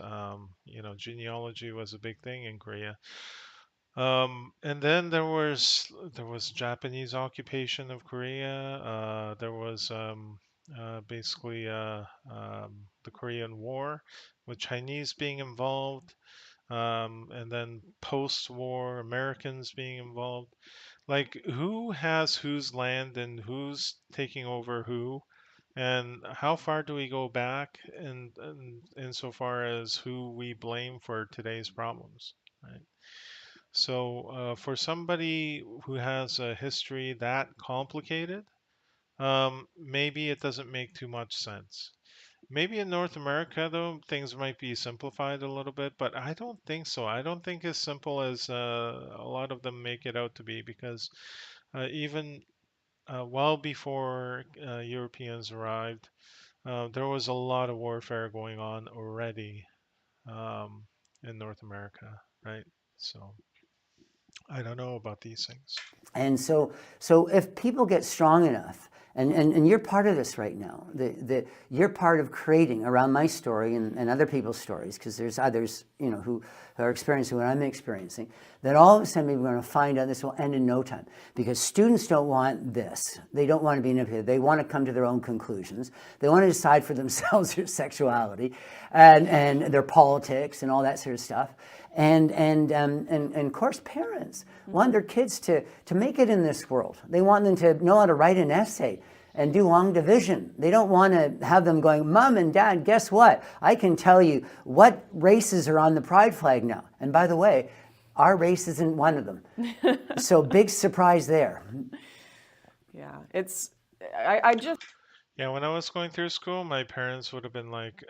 Speaker 1: Genealogy was a big thing in Korea. And then there was Japanese occupation of Korea. There was basically the Korean War, with Chinese being involved, and then post-war Americans being involved. Like, who has whose land and who's taking over who, and how far do we go back in insofar as who we blame for today's problems, right? So, for somebody who has a history that complicated, maybe it doesn't make too much sense. Maybe in North America, though, things might be simplified a little bit, but I don't think so. I don't think as simple as a lot of them make it out to be, because even well before Europeans arrived, there was a lot of warfare going on already um, in North America, right? So I don't know about these things.
Speaker 3: And so if people get strong enough, and you're part of this right now, you're part of creating around my story and other people's stories, because there's others, who are experiencing what I'm experiencing, then all of a sudden we're going to find out this will end in no time, because students don't want this. They don't want to be manipulated. They want to come to their own conclusions. They want to decide for themselves their sexuality and their politics and all that sort of stuff. And of course, parents want their kids to make it in this world. They want them to know how to write an essay. and do long division. They don't want to have them going, Mom and Dad, guess what? I can tell you what races are on the pride flag now. And by the way, our race isn't one of them. So big surprise there.
Speaker 2: Yeah, I just,
Speaker 1: Yeah, when I was going through school, my parents would have been like,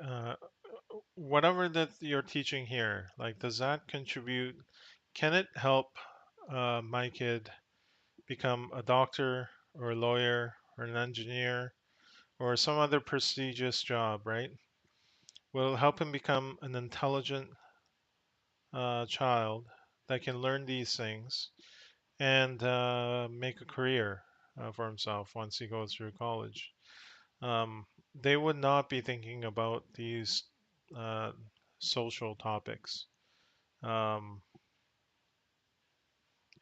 Speaker 1: whatever that you're teaching here, like, does that contribute? Can it help my kid become a doctor or a lawyer or an engineer or some other prestigious job, right? Will it help him become an intelligent child that can learn these things and make a career for himself once he goes through college? They would not be thinking about these uh, social topics. Um,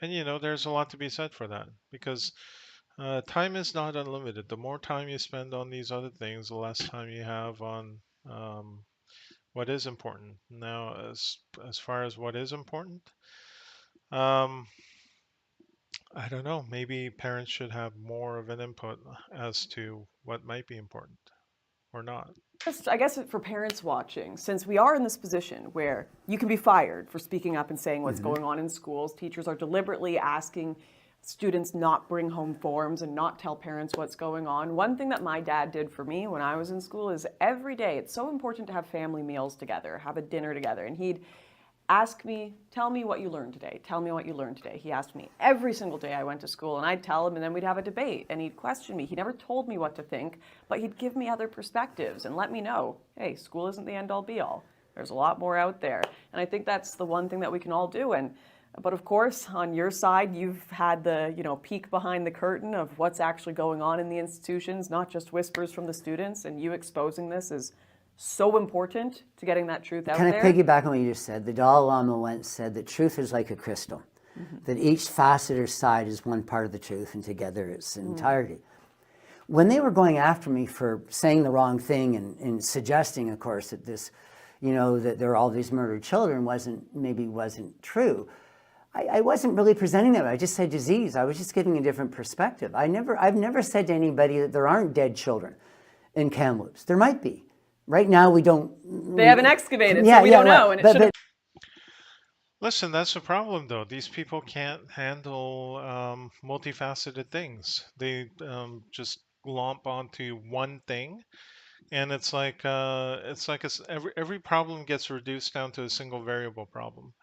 Speaker 1: and there's a lot to be said for that because time is not unlimited. The more time you spend on these other things, the less time you have on um, what is important. Now, as far as what is important, um, I don't know. Maybe parents should have more of an input as to what might be important or not.
Speaker 2: I guess for parents watching, since we are in this position where you can be fired for speaking up and saying what's going on in schools, teachers are deliberately asking students not bring home forms and not tell parents what's going on. One thing that my dad did for me when I was in school is every day, it's so important to have family meals together, have a dinner together. And he'd ask me, tell me what you learned today. Tell me what you learned today. He asked me every single day I went to school, and I'd tell him, and then we'd have a debate, and he'd question me. He never told me what to think, but he'd give me other perspectives and let me know, hey, school isn't the end all be all. There's a lot more out there. And I think that's the one thing that we can all do. But of course, on your side, you've had the peek behind the curtain of what's actually going on in the institutions, not just whispers from the students, and you exposing this is so important to getting that truth out
Speaker 3: Kind of
Speaker 2: there.
Speaker 3: piggyback on what you just said. The Dalai Lama once said that truth is like a crystal, that each facet or side is one part of the truth, and together it's an entirety. When they were going after me for saying the wrong thing and suggesting, of course, that this, that there are all these murdered children wasn't true, I wasn't really presenting that. I just said disease. I was just giving a different perspective. I've never said to anybody that there aren't dead children in Kamloops. There might be. Right now, we don't.
Speaker 2: They haven't excavated,
Speaker 3: Yeah,
Speaker 2: so we
Speaker 3: yeah,
Speaker 2: don't
Speaker 3: right.
Speaker 2: know. And it should have.
Speaker 1: Listen, that's the problem, though. These people can't handle multifaceted things. They just glomp onto one thing, and every problem gets reduced down to a single variable problem.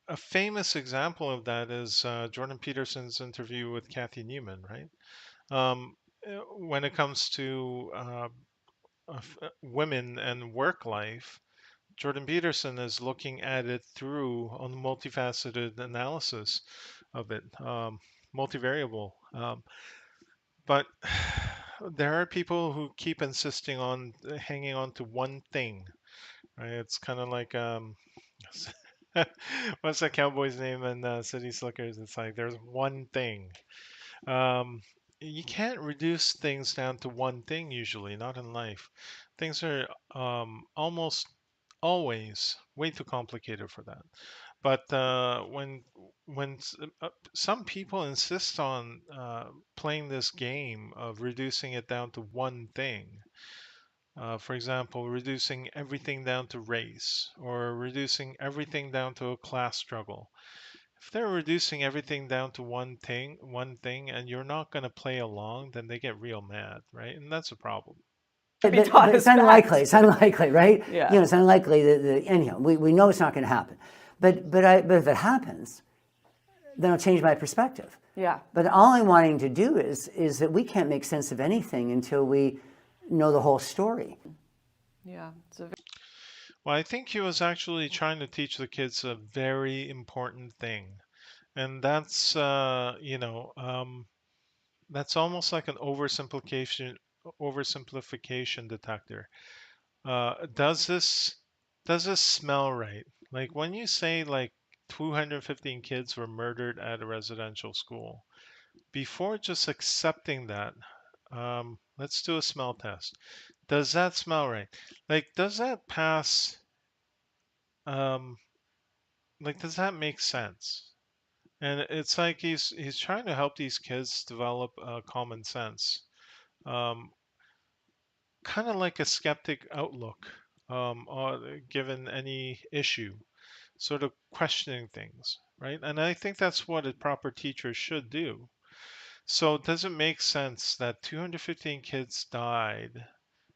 Speaker 1: A famous example of that is Jordan Peterson's interview with Kathy Newman, right? When it comes to women and work life, Jordan Peterson is looking at it through on the multifaceted analysis of it, multivariable. But there are people who keep insisting on hanging on to one thing, right? It's kind of like what's that cowboy's name in City Slickers? It's like there's one thing. Um, you can't reduce things down to one thing usually, not in life. Things are almost always way too complicated for that. But some people insist on playing this game of reducing it down to one thing, for example, reducing everything down to race or reducing everything down to a class struggle. If they're reducing everything down to one thing, and you're not going to play along, then they get real mad, right? And that's a problem.
Speaker 2: Be
Speaker 3: But,
Speaker 2: taught
Speaker 3: but
Speaker 2: as
Speaker 3: it's unlikely.
Speaker 2: facts.
Speaker 3: It's unlikely, right?
Speaker 2: Yeah.
Speaker 3: It's unlikely that anyhow, we know it's not going to happen. But if it happens, then I'll change my perspective.
Speaker 2: Yeah.
Speaker 3: But all I'm wanting to do is that we can't make sense of anything until we know the whole story.
Speaker 2: Yeah. It's a
Speaker 1: Well, I think he was actually trying to teach the kids a very important thing, and that's almost like an oversimplification detector. Does this smell right? Like when you say like 215 kids were murdered at a residential school, before just accepting that, let's do a smell test. Does that smell right? Like, does that pass? Um, like, does that make sense? And it's like he's trying to help these kids develop common sense. um, kind of like a skeptic outlook, given any issue, sort of questioning things, right? And I think that's what a proper teacher should do. So does it make sense that 215 kids died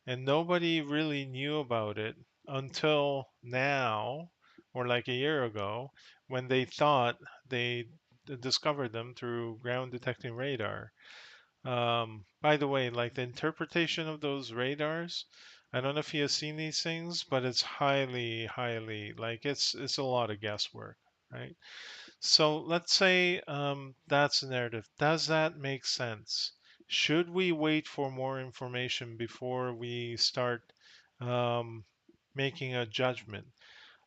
Speaker 1: and nobody really knew about it until now, or like a year ago, when they thought they discovered them through ground detecting radar? By the way, like the interpretation of those radars, I don't know if you have seen these things, but it's highly like it's a lot of guesswork, right? So let's say that's the narrative. Does that make sense? Should we wait for more information before we start um, making a judgment?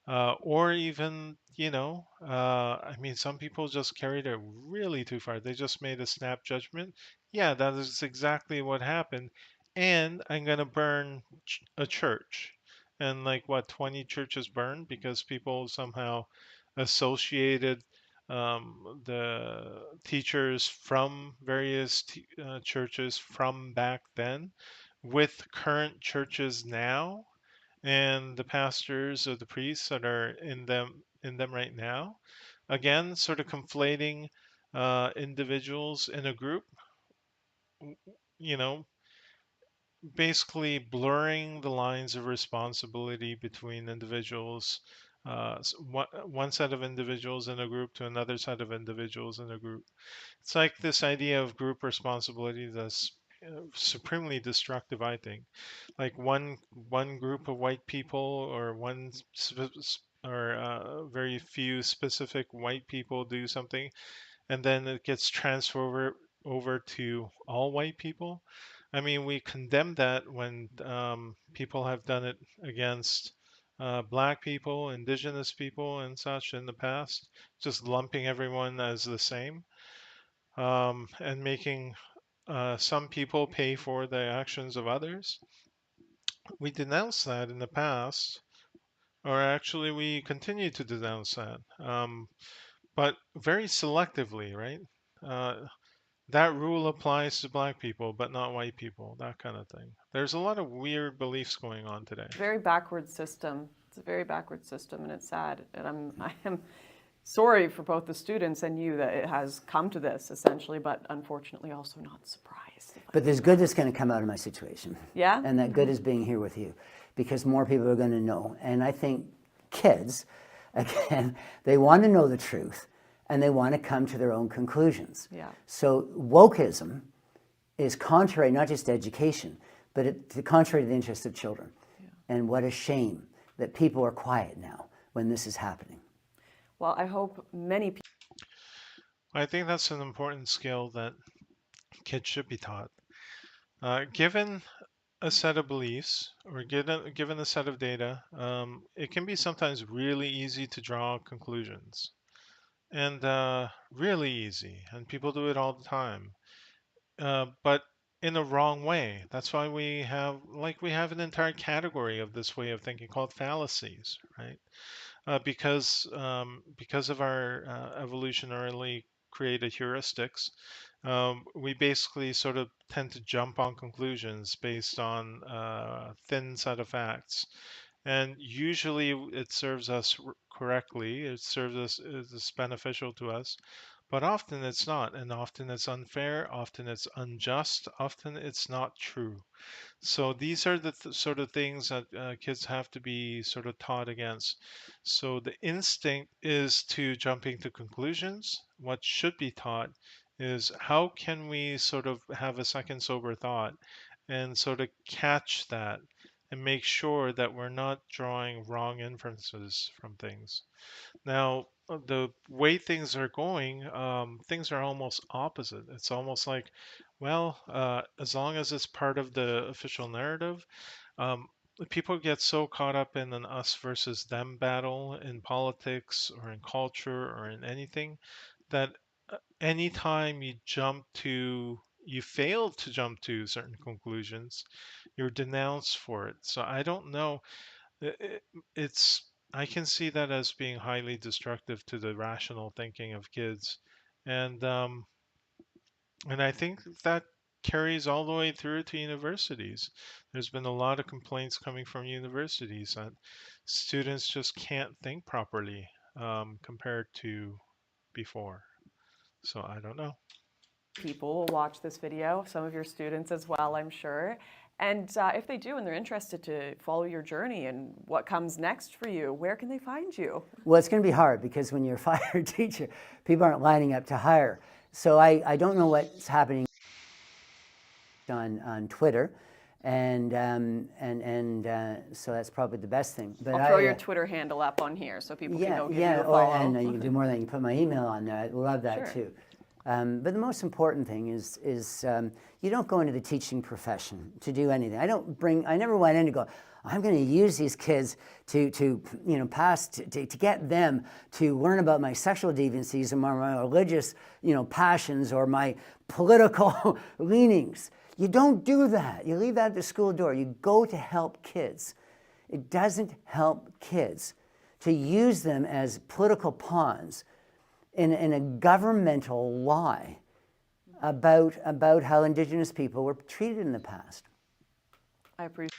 Speaker 1: Or even, I mean, some people just carried it really too far. They just made a snap judgment. Yeah, that is exactly what happened. And I'm going to burn a church. And like what, 20 churches burned because people somehow associated the teachers from various churches from back then with current churches now, and the pastors or the priests that are in them right now. Again, sort of conflating individuals in a group, you know, basically blurring the lines of responsibility between individuals, one set of individuals in a group to another set of individuals in a group. It's like this idea of group responsibility that's supremely destructive, I think. Like one group of white people, or very few specific white people do something, and then it gets transferred over to all white people. I mean, we condemn that when people have done it against black people, indigenous people, and such in the past, just lumping everyone as the same, and making some people pay for the actions of others. We denounced that in the past, or actually, we continue to denounce that, but very selectively, right? Uh, that rule applies to black people, but not white people, that kind of thing. There's a lot of weird beliefs going on today.
Speaker 2: Very backward system. It's a very backward system, and it's sad. And I am sorry for both the students and you that it has come to this essentially, but unfortunately also not surprised.
Speaker 3: But there's good that's going to come out of my situation.
Speaker 2: Yeah?
Speaker 3: And that good is being here with you, because more people are going to know. And I think kids, again, they want to know the truth and they want to come to their own conclusions.
Speaker 2: Yeah.
Speaker 3: So wokeism is contrary not just to education, but it's contrary to the interests of children.
Speaker 2: Yeah.
Speaker 3: And what a shame that people are quiet now when this is happening.
Speaker 2: Well, I hope many people.
Speaker 1: I think that's an important skill that kids should be taught. Given a set of beliefs, or given a set of data, it can be sometimes really easy to draw conclusions, and really easy, and people do it all the time, but in a wrong way. That's why we have an entire category of this way of thinking called fallacies, right? Because of our evolutionarily created heuristics, we basically sort of tend to jump on conclusions based on a thin set of facts. And usually it serves us correctly, it serves us, it's beneficial to us, but often it's not. And often it's unfair, often it's unjust, often it's not true. So these are the sort of things that kids have to be sort of taught against. So the instinct is to jumping to conclusions. What should be taught is how can we sort of have a second sober thought and sort of catch that and make sure that we're not drawing wrong inferences from things. Now, the way things are going, things are almost opposite. It's almost like, well, as long as it's part of the official narrative, um, people get so caught up in an us versus them battle in politics or in culture or in anything that anytime you fail to jump to certain conclusions, you're denounced for it. So I don't know. It, it's I can see that as being highly destructive to the rational thinking of kids, and I think that carries all the way through to universities. There's been a lot of complaints coming from universities that students just can't think properly compared to before. So I don't know.
Speaker 2: People will watch this video, some of your students as well, I'm sure. And if they do and they're interested to follow your journey and what comes next for you, where can they find you?
Speaker 3: Well, it's going to be hard because when you're a fired teacher, people aren't lining up to hire. So I don't know what's happening on Twitter, and so that's probably the best thing. But
Speaker 2: I'll throw your Twitter handle up on here so people can
Speaker 3: yeah,
Speaker 2: go give
Speaker 3: yeah,
Speaker 2: you a follow.
Speaker 3: and you can do more than you can put my email on there. I love that
Speaker 2: Sure.
Speaker 3: too. But the most important thing is you don't go into the teaching profession to do anything. I never went in to go, I'm going to use these kids to pass, to get them to learn about my sexual deviancies and my religious, passions or my political leanings. You don't do that. You leave that at the school door. You go to help kids. It doesn't help kids to use them as political pawns in a governmental lie about how Indigenous people were treated in the past.
Speaker 2: I appreciate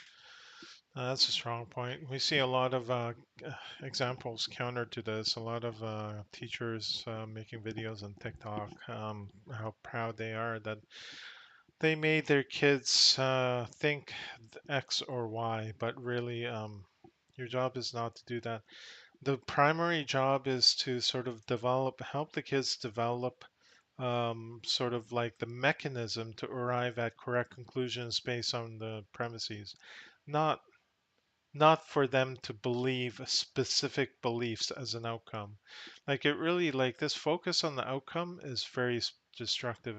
Speaker 1: That's a strong point. We see a lot of examples counter to this. A lot of teachers making videos on TikTok, how proud they are that they made their kids think X or Y, but really, your job is not to do that. The primary job is to sort of help the kids develop sort of like the mechanism to arrive at correct conclusions based on the premises, not not for them to believe specific beliefs as an outcome. Like it really, like this focus on the outcome is very destructive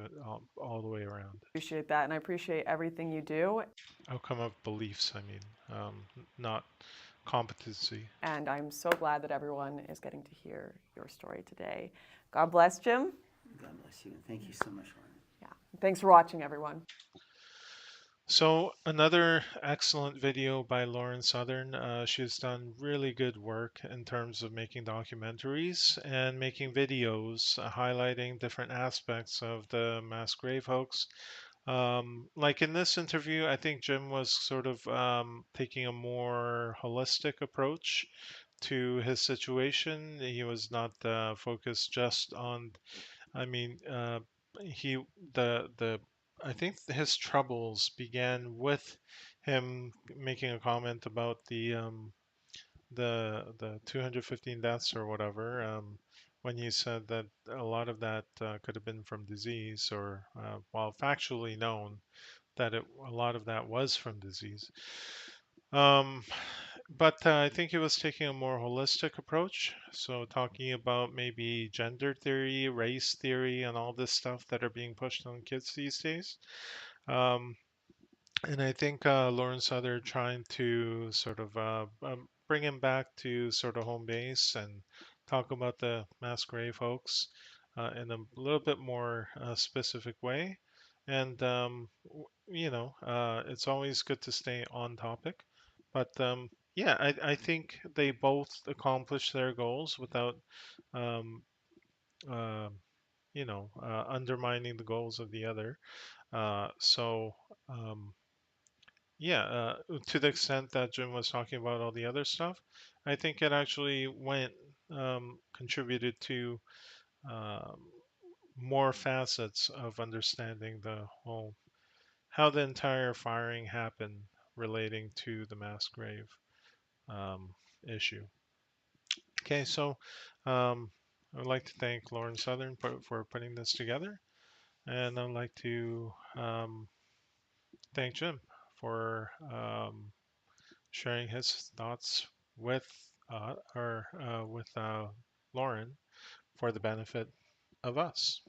Speaker 1: all the way around.
Speaker 2: that, and I appreciate everything you do.
Speaker 1: Outcome of beliefs, I mean, not competency.
Speaker 2: And I'm so glad that everyone is getting to hear your story today. God bless, Jim.
Speaker 3: God bless you. Thank you so much, Lauren.
Speaker 2: Yeah. Thanks for watching, everyone.
Speaker 1: So another excellent video by Lauren Southern. She's done really good work in terms of making documentaries and making videos highlighting different aspects of the mass grave hoax. Like in this interview, I think Jim was sort of taking a more holistic approach to his situation. He was not focused just on, I mean, he the I think his troubles began with him making a comment about the 215 deaths or whatever, when he said that a lot of that could have been from disease, or while factually known that a lot of that was from disease. Um, but I think he was taking a more holistic approach. So talking about maybe gender theory, race theory, and all this stuff that are being pushed on kids these days. Um, and I think Lawrence Sutter trying to sort of bring him back to sort of home base and talk about the mass grave hoax in a little bit more specific way. And it's always good to stay on topic. But yeah, I think they both accomplished their goals without, um, uh, undermining the goals of the other. So. Yeah, to the extent that Jim was talking about all the other stuff, I think it actually contributed to um, more facets of understanding the whole, how the entire firing happened relating to the mass grave um, issue. Okay, so I would like to thank Lauren Southern for putting this together, and I'd like to thank Jim for sharing his thoughts with with Lauren for the benefit of us.